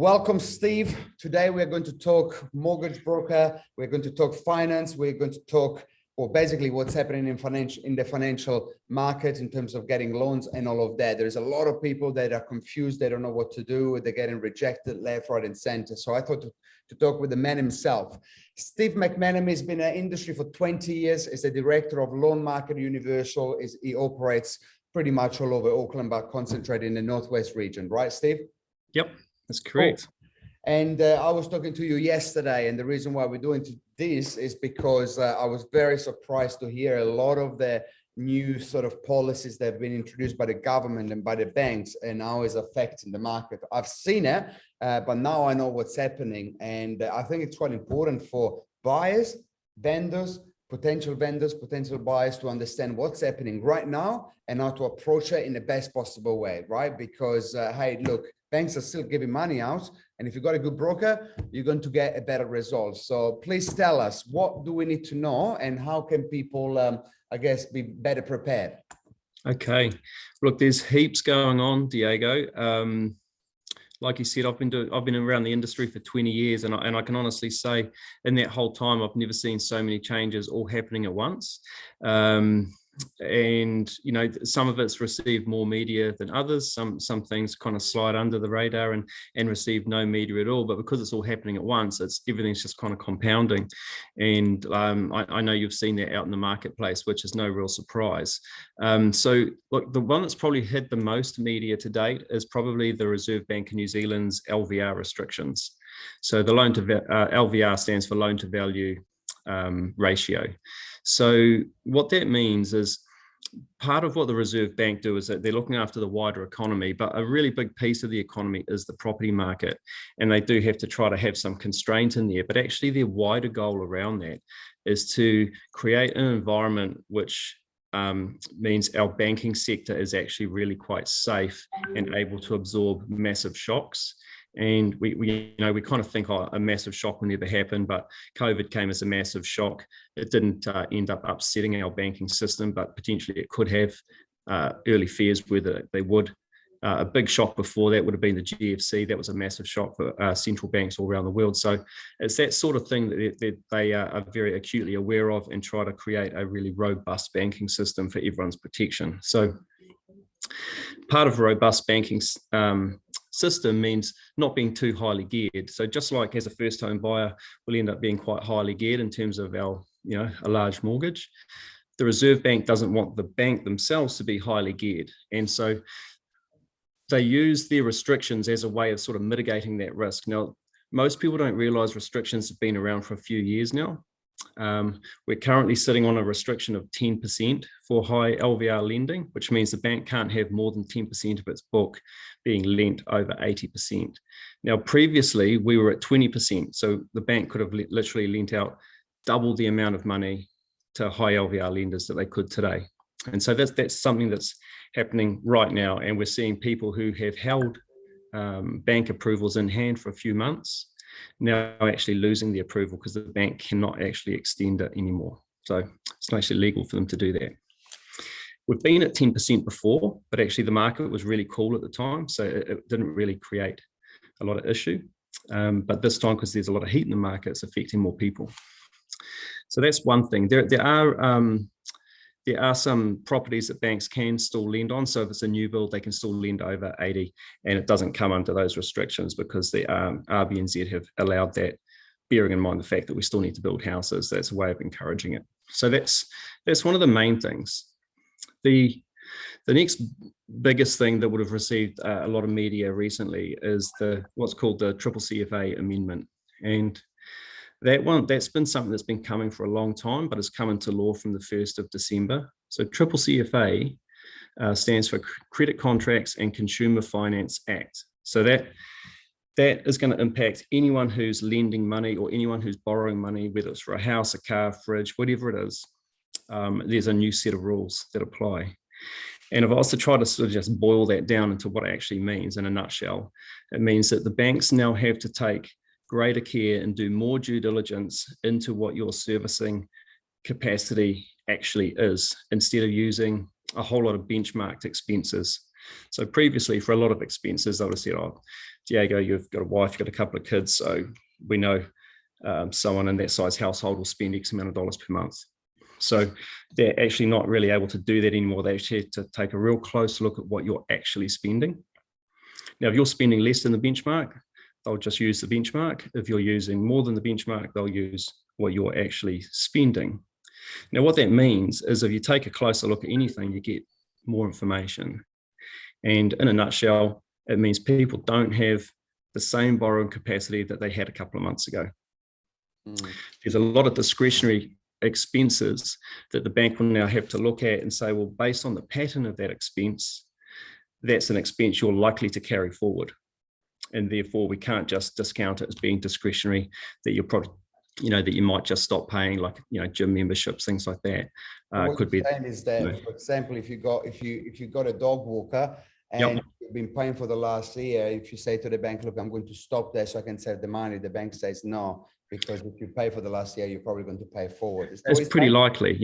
Welcome, Steve. Today we're going to talk mortgage broker. We're going to talk finance. We're going to talk, or basically what's happening in the financial market in terms of getting loans and all of that. There's a lot of people that are confused. They don't know what to do. They're getting rejected left, right, and center. So I thought to talk with the man himself. Steve Mcmenemy has been in the industry for 20 years. Is the director of Loan Market Universal. He operates pretty much all over Auckland, but concentrated in the Northwest region. Right, Steve? Yep. That's correct. Cool. And I was talking to you yesterday, and the reason why we're doing this is because I was very surprised to hear a lot of the new sort of policies that have been introduced by the government and by the banks and how it's affecting the market. I've seen it, but now I know what's happening. And I think it's quite important for buyers, vendors, potential buyers to understand what's happening right now and how to approach it in the best possible way, right? Because, hey, look, banks are still giving money out. And if you've got a good broker, you're going to get a better result. So please tell us, what do we need to know and how can people, I guess, be better prepared? Okay. Look, there's heaps going on, Diego. Like you said, I've been around the industry for 20 years, and I can honestly say in that whole time, I've never seen so many changes all happening at once. And you know, some of it's received more media than others. Some things kind of slide under the radar and receive no media at all. But because it's all happening at once, everything's just kind of compounding. And I know you've seen that out in the marketplace, which is no real surprise. So look, the one that's probably had the most media to date is probably the Reserve Bank of New Zealand's LVR restrictions. So the LVR stands for loan to value ratio. So what that means is part of what the Reserve Bank do is that they're looking after the wider economy, but a really big piece of the economy is the property market. And they do have to try to have some constraint in there, but actually their wider goal around that is to create an environment which means our banking sector is actually really quite safe and able to absorb massive shocks. And we kind of think, oh, a massive shock will never happen, but COVID came as a massive shock. It didn't end up upsetting our banking system, but potentially it could have. Early fears whether they would. A big shock before that would have been the GFC. That was a massive shock for central banks all around the world. So it's that sort of thing that they are very acutely aware of and try to create a really robust banking system for everyone's protection. So part of a robust banking system means not being too highly geared. So just like as a first home buyer, we'll end up being quite highly geared in terms of our, a large mortgage. The Reserve Bank doesn't want the bank themselves to be highly geared. And so they use their restrictions as a way of sort of mitigating that risk. Now, most people don't realize restrictions have been around for a few years now. We're currently sitting on a restriction of 10% for high LVR lending, which means the bank can't have more than 10% of its book being lent over 80%. Now, previously, we were at 20%. So the bank could have literally lent out double the amount of money to high LVR lenders that they could today. And so that's something that's happening right now. And we're seeing people who have held bank approvals in hand for a few months now actually losing the approval because the bank cannot actually extend it anymore. So it's not actually legal for them to do that. We've been at 10% before, but actually the market was really cool at the time. So it didn't really create a lot of issue. But this time, because there's a lot of heat in the market, it's affecting more people. So that's one thing. There are some properties that banks can still lend on. So if it's a new build, they can still lend over 80, and it doesn't come under those restrictions because the RBNZ have allowed that, bearing in mind the fact that we still need to build houses. That's a way of encouraging it. So that's one of the main things. The next biggest thing that would have received a lot of media recently is what's called the CCCFA amendment. And that's been something that's been coming for a long time, but has come into law from the 1st of December. So CCCFA stands for Credit Contracts and Consumer Finance Act. So that is going to impact anyone who's lending money or anyone who's borrowing money, whether it's for a house, a car, fridge, whatever it is. There's a new set of rules that apply. And if I was to try to sort of just boil that down into what it actually means in a nutshell, it means that the banks now have to take greater care and do more due diligence into what your servicing capacity actually is, instead of using a whole lot of benchmarked expenses. So previously, for a lot of expenses, they would have said, oh, Diego, you've got a wife, you've got a couple of kids, so we know someone in that size household will spend X amount of dollars per month. So they're actually not really able to do that anymore. They actually have to take a real close look at what you're actually spending. Now, if you're spending less than the benchmark, they'll just use the benchmark. If you're using more than the benchmark, they'll use what you're actually spending. Now, what that means is if you take a closer look at anything, you get more information. And in a nutshell, it means people don't have the same borrowing capacity that they had a couple of months ago. There's a lot of discretionary expenses that the bank will now have to look at and say, well, based on the pattern of that expense, that's an expense you're likely to carry forward. And therefore, we can't just discount it as being discretionary, that you're probably, that you might just stop paying, like, gym memberships, things like that. What could be. Is that, for example, if you got a dog walker and you've been paying for the last year, if you say to the bank, look, I'm going to stop there so I can save the money, the bank says no, because if you pay for the last year, you're probably going to pay forward. It's pretty likely,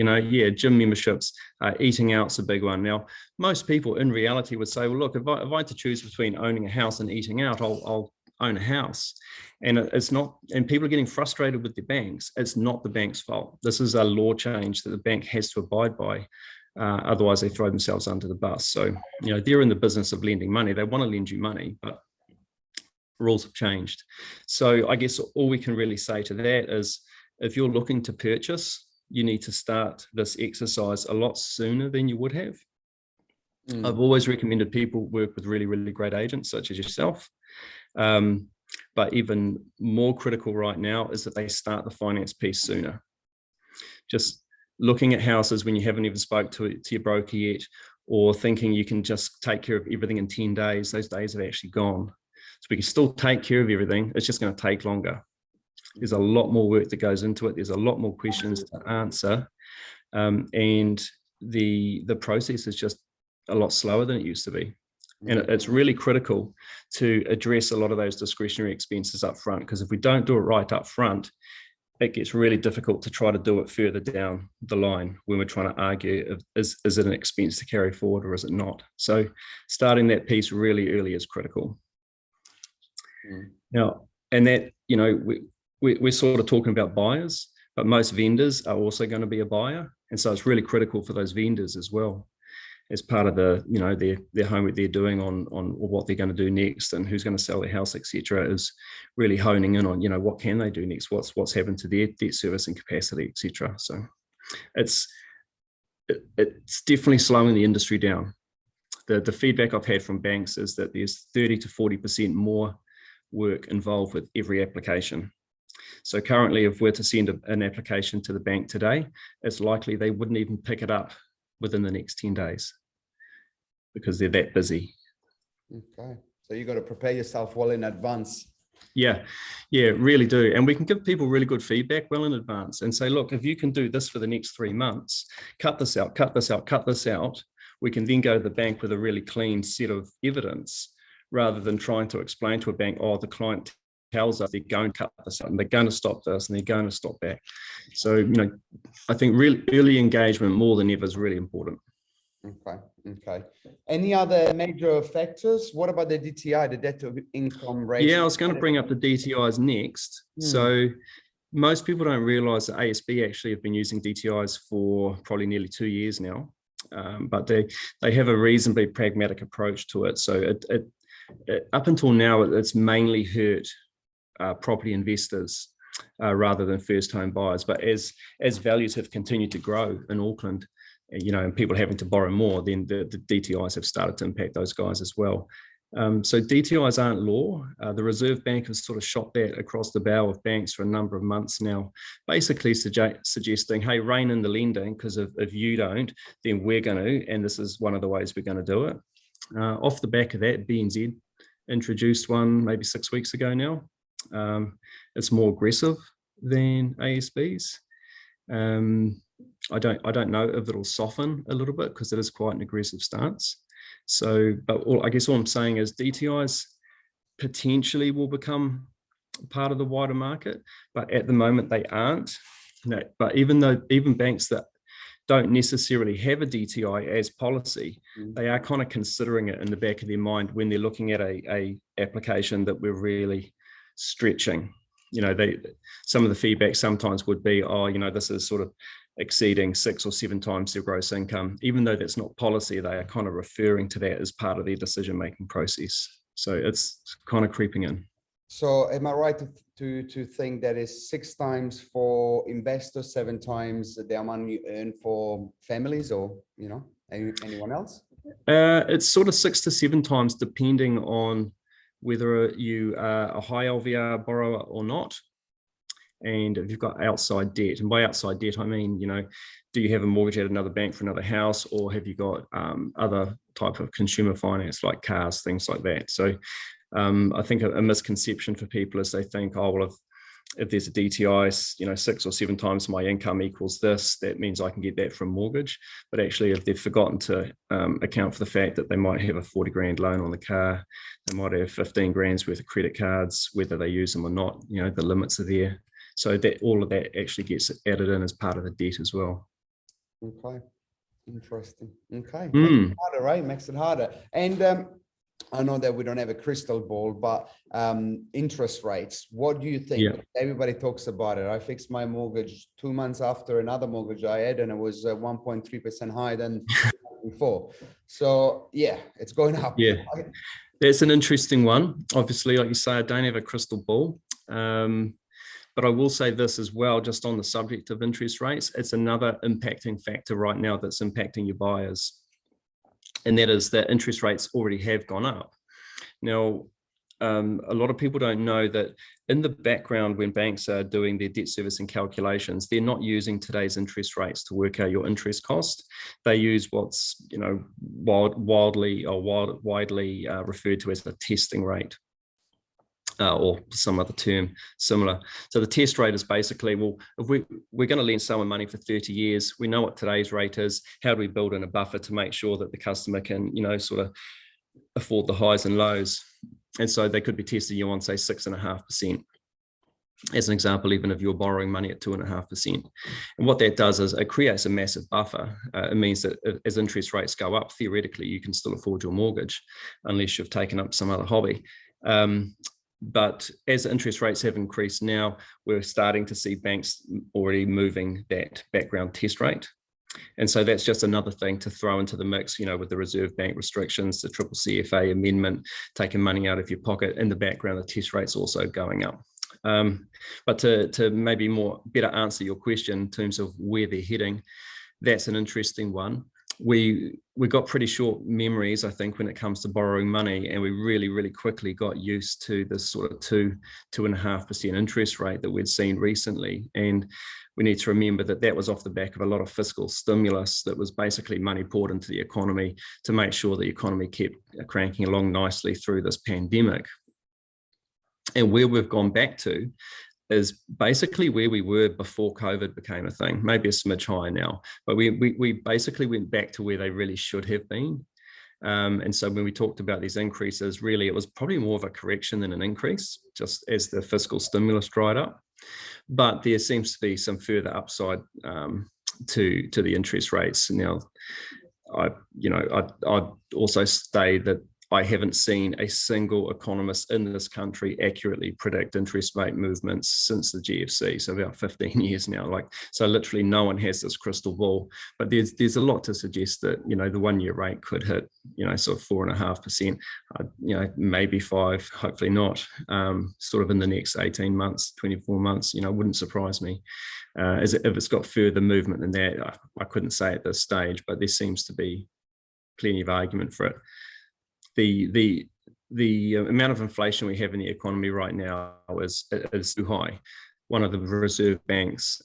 gym memberships, eating out's a big one. Now, most people in reality would say, well, look, if I had to choose between owning a house and eating out, I'll own a house. And it's not, and people are getting frustrated with the banks. It's not the bank's fault. This is a law change that the bank has to abide by. Otherwise, they throw themselves under the bus. So, they're in the business of lending money. They want to lend you money, but rules have changed. So I guess all we can really say to that is, if you're looking to purchase, you need to start this exercise a lot sooner than you would have. I've always recommended people work with really, really great agents such as yourself. But even more critical right now is that they start the finance piece sooner. Just looking at houses when you haven't even spoke to your broker yet, or thinking you can just take care of everything in 10 days, those days have actually gone. So we can still take care of everything. It's just going to take longer. There's a lot more work that goes into it. There's a lot more questions to answer. And the process is just a lot slower than it used to be. And it's really critical to address a lot of those discretionary expenses up front, because if we don't do it right up front, it gets really difficult to try to do it further down the line when we're trying to argue, is it an expense to carry forward or is it not? So starting that piece really early is critical. Now, and that, we're sort of talking about buyers, but most vendors are also going to be a buyer. And so it's really critical for those vendors as well, as part of the, their homework they're doing on what they're going to do next and who's going to sell their house, etc., is really honing in on, what can they do next? What's happened to their debt servicing capacity, etc. So it's definitely slowing the industry down. The feedback I've had from banks is that there's 30 to 40% more work involved with every application. So currently, if we're to send an application to the bank today, it's likely they wouldn't even pick it up within the next 10 days because they're that busy. Okay. So you got to prepare yourself well in advance. Yeah, really do. And we can give people really good feedback well in advance and say, look, if you can do this for the next 3 months, cut this out, cut this out, cut this out, we can then go to the bank with a really clean set of evidence, rather than trying to explain to a bank, oh, the client tells us they're going to cut this out and they're going to stop this and they're going to stop that. So, I think really early engagement more than ever is really important. Okay. Any other major factors? What about the DTI, the debt to income ratio? Yeah, I was going to bring up the DTIs next. So most people don't realize that ASB actually have been using DTIs for probably nearly 2 years now. But they have a reasonably pragmatic approach to it. So it up until now, it's mainly hurt property investors rather than first home buyers. But as values have continued to grow in Auckland, and people having to borrow more, then the DTIs have started to impact those guys as well. So DTIs aren't law. The Reserve Bank has sort of shot that across the bow of banks for a number of months now, basically suggesting, hey, rein in the lending, because if you don't, then we're going to, and this is one of the ways we're going to do it. Off the back of that, BNZ introduced one maybe 6 weeks ago now. It's more aggressive than ASB's. I don't know if it'll soften a little bit because it is quite an aggressive stance. So, but I guess all I'm saying is DTIs potentially will become part of the wider market, but at the moment they aren't. But even banks that don't necessarily have a DTI as policy, they are kind of considering it in the back of their mind when they're looking at a application that we're really stretching. Some of the feedback sometimes would be, this is sort of exceeding 6 or 7 times their gross income. Even though that's not policy, they are kind of referring to that as part of their decision-making process. So it's kind of creeping in. So am I right to think that is 6 times for investors, 7 times the amount you earn for families, or anyone else? It's sort of 6 to 7 times depending on whether you are a high LVR borrower or not, and if you've got outside debt. And by outside debt, I mean, do you have a mortgage at another bank for another house, or have you got other type of consumer finance like cars, things like that? So I think a misconception for people is they think, oh, well, if there's a DTI, 6 or 7 times my income equals this, that means I can get that from mortgage. But actually, if they've forgotten to account for the fact that they might have a 40 grand loan on the car, they might have 15 grand's worth of credit cards, whether they use them or not, the limits are there. So that all of that actually gets added in as part of the debt as well. Okay, interesting. Okay, makes it harder, right? Makes it harder. And I know that we don't have a crystal ball, but interest rates, what do you think? Yeah. Everybody talks about it. I fixed my mortgage 2 months after another mortgage I had, and it was 1.3% higher than before. So yeah, it's going up. Yeah, that's an interesting one. Obviously, like you say, I don't have a crystal ball. But I will say this as well, just on the subject of interest rates, it's another impacting factor right now that's impacting your buyers. And that is that interest rates already have gone up. Now, a lot of people don't know that in the background, when banks are doing their debt servicing calculations, they're not using today's interest rates to work out your interest cost. They use what's widely referred to as a testing rate. Or some other term similar. So the test rate is basically, well, if we're going to lend someone money for 30 years, we know what today's rate is. How do we build in a buffer to make sure that the customer can, sort of afford the highs and lows? And so they could be testing you on, say, 6.5%. As an example, even if you're borrowing money at 2.5%. And what that does is it creates a massive buffer. It means that as interest rates go up, theoretically, you can still afford your mortgage unless you've taken up some other hobby. But as interest rates have increased now, we're starting to see banks already moving that background test rate. And so that's just another thing to throw into the mix, with the Reserve Bank restrictions, the CCCFA amendment, taking money out of your pocket. In the background, the test rate's also going up. But to maybe better answer your question in terms of where they're heading, that's an interesting one. We got pretty short memories, I think, when it comes to borrowing money, and we really, really quickly got used to this sort of 2.5% interest rate that we'd seen recently. And we need to remember that was off the back of a lot of fiscal stimulus that was basically money poured into the economy to make sure the economy kept cranking along nicely through this pandemic. And where we've gone back to is basically where we were before COVID became a thing, maybe a smidge higher now, but we basically went back to where they really should have been. And so when we talked about these increases, really, it was probably more of a correction than an increase, just as the fiscal stimulus dried up. But there seems to be some further upside to the interest rates. Now, I'd also say that I haven't seen a single economist in this country accurately predict interest rate movements since the GFC, so about 15 years now. So literally no one has this crystal ball, but there's a lot to suggest that, the 1-year rate could hit, sort of 4.5%, maybe 5%, hopefully not, sort of in the next 18 months, 24 months, wouldn't surprise me. If it's got further movement than that, I couldn't say at this stage, but there seems to be plenty of argument for it. The amount of inflation we have in the economy right now is too high. One of the Reserve Bank's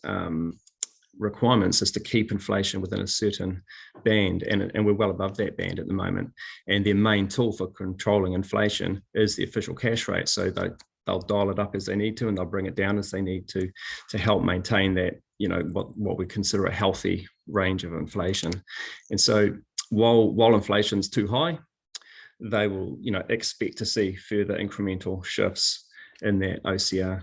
requirements is to keep inflation within a certain band, and we're well above that band at the moment. And their main tool for controlling inflation is the official cash rate. So they'll dial it up as they need to, and they'll bring it down as they need to help maintain that, what we consider a healthy range of inflation. And so while inflation's too high, they will, expect to see further incremental shifts in that OCR.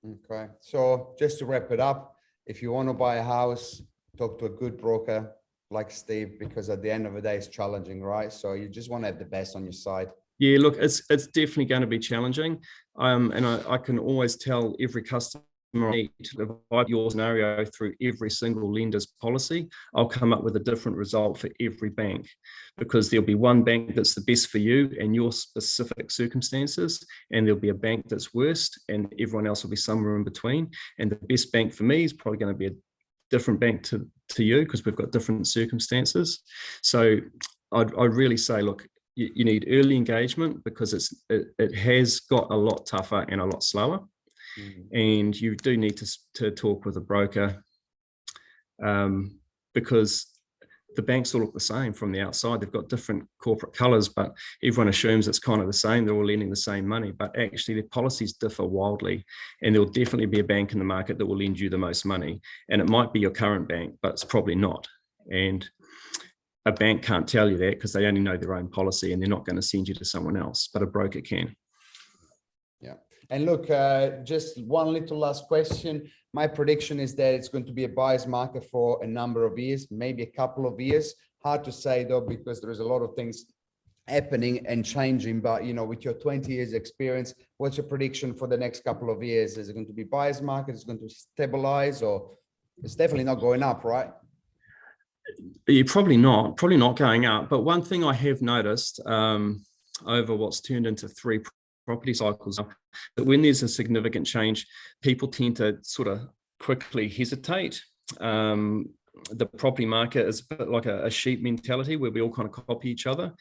Okay, so just to wrap it up, if you want to buy a house, talk to a good broker like Steve, because at the end of the day, it's challenging, right? So you just want to have the best on your side. Yeah, look, it's definitely going to be challenging. And I can always tell every customer I need to divide your scenario through every single lender's policy. I'll come up with a different result for every bank, because there'll be one bank that's the best for you and your specific circumstances, and there'll be a bank that's worst, and everyone else will be somewhere in between. And the best bank for me is probably going to be a different bank to you, because we've got different circumstances. So I'd really say, look, you need early engagement, because it has got a lot tougher and a lot slower. And you do need to talk with a broker, because the banks all look the same from the outside. They've got different corporate colors, but everyone assumes it's kind of the same. They're all lending the same money, but actually their policies differ wildly. And there'll definitely be a bank in the market that will lend you the most money. And it might be your current bank, but it's probably not. And a bank can't tell you that, because they only know their own policy, and they're not going to send you to someone else, but a broker can. Yeah. And look, just one little last question. My prediction is that it's going to be a buyer's market for a number of years, maybe a couple of years. Hard to say though, because there is a lot of things happening and changing. But, you know, with your 20 years experience, what's your prediction for the next couple of years? Is it going to be buyer's market? Is it going to stabilize, or it's definitely not going up, right? You're probably not going up. But one thing I have noticed over what's turned into 3 property cycles, that when there's a significant change, people tend to sort of quickly hesitate. The property market is a bit like a sheep mentality, where we all kind of copy each other.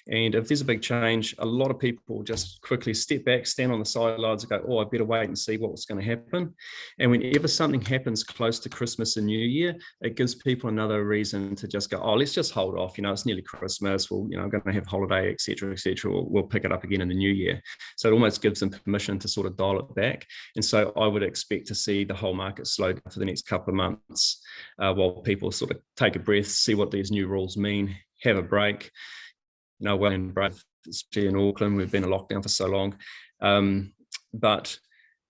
And if there's a big change, a lot of people just quickly step back, stand on the sidelines and go, oh, I better wait and see what's going to happen. And whenever something happens close to Christmas and New Year, it gives people another reason to just go, oh, let's just hold off. You know, it's nearly Christmas. Well, you know, I'm going to have a holiday, et cetera, et cetera. We'll pick it up again in the new year. So it almost gives them permission to sort of dial it back. And so I would expect to see the whole market slow down for the next couple of months, while people sort of take a breath, see what these new rules mean, have a break. You know, well, in especially in Auckland, we've been in lockdown for so long. But,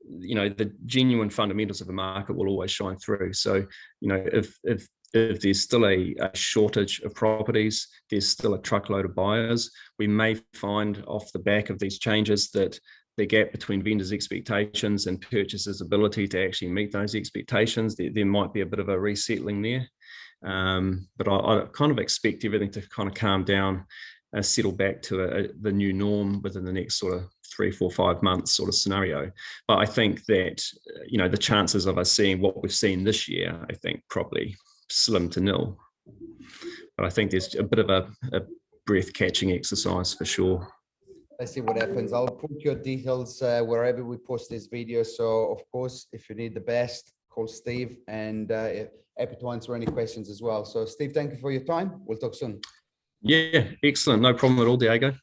you know, the genuine fundamentals of the market will always shine through. So, you know, if there's still a shortage of properties, there's still a truckload of buyers, we may find off the back of these changes that the gap between vendors' expectations and purchasers' ability to actually meet those expectations, there might be a bit of a resettling there. But I kind of expect everything to kind of calm down, settle back to the new norm within the next sort of 3, 4, 5 months sort of scenario. But I think that, you know, the chances of us seeing what we've seen this year, I think probably slim to nil. But I think there's a bit of a breath catching exercise for sure. Let's see what happens. I'll put your details wherever we post this video. So of course, if you need the best, call Steve, and happy to answer any questions as well. So Steve, thank you for your time. We'll talk soon. Yeah, excellent. No problem at all, Diego.